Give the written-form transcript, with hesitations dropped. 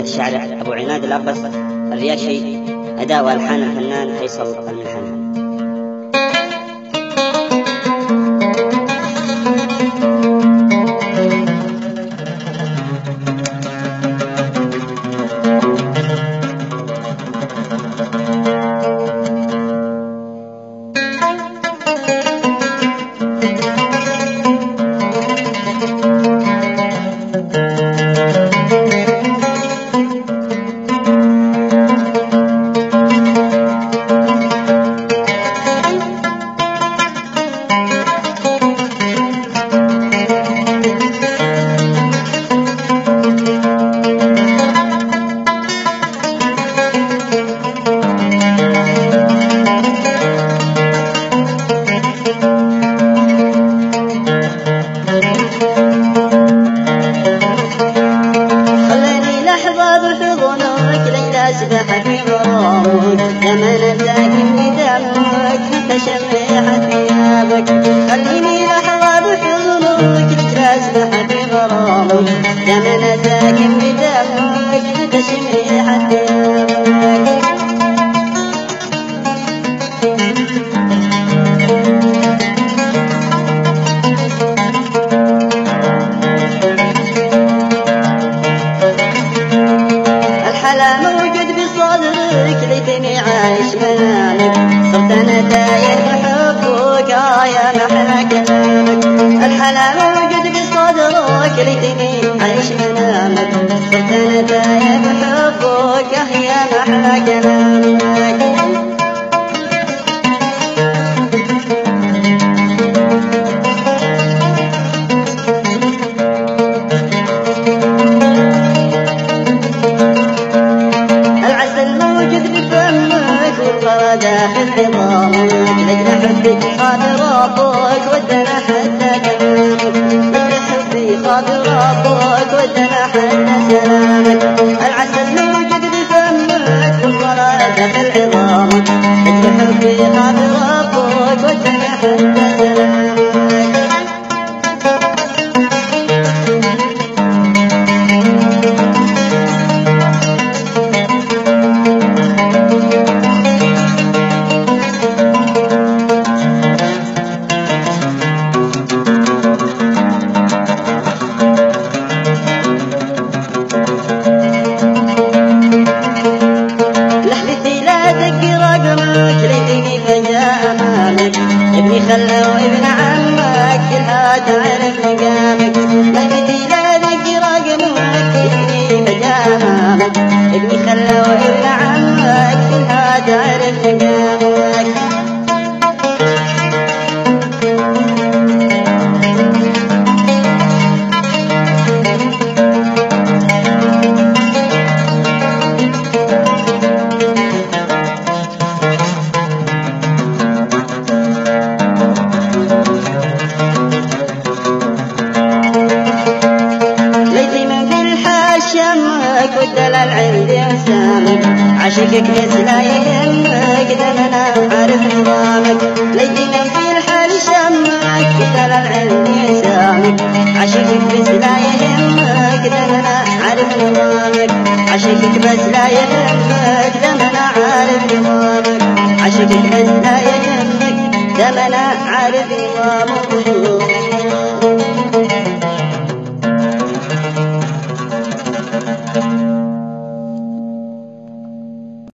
الشاعر أبو عناد الأقبس الرياشي، أداء وألحان الفنان فيصل الملحني. أسبح في غرامك زمن ساكن بدمك تشمع ثيابك، خليني لحظة بحضنك أسبح في غرامك زمن ساكن بدمك تشمع ثيابك. الحلا موجود بصدرك ليتني عايش منامك، صرت انا تايه بحبك يا محلى كلامك. الحلا موجود بصدرك ليتني عايش منامك، صرت انا تايه بحبك يا محلى كلامك. داخل عظامك لجل حبك خاطر ربك ودنا حتى كلامك، لجل حبي خاطر ربك ودنا حتى سلامك. العسل موجود بفمك والورى داخل عظامك لجل حبي خاطر ربك ودنا حتى سلامك. ليتني فجاء أمامك ابني خلى وابن عمك كلها تعرف مقامك، لفتي لا ذكر رقمك ليتني فجاء أمامك ابني خلى وابن عمك كلها تعرف مقامك. شمك والدلال عندي وسامك، عشقك مثل يهمك دمنا عارف نظامك. ليتي من في الحال شمك والدلال عندي وسامك، عشقك مثل يهمك دمنا عارف نظامك. عشقك بس لا يهمك دمنا عارف نظامك، عشقك بس لا يهمك دمنا عارف نظامك.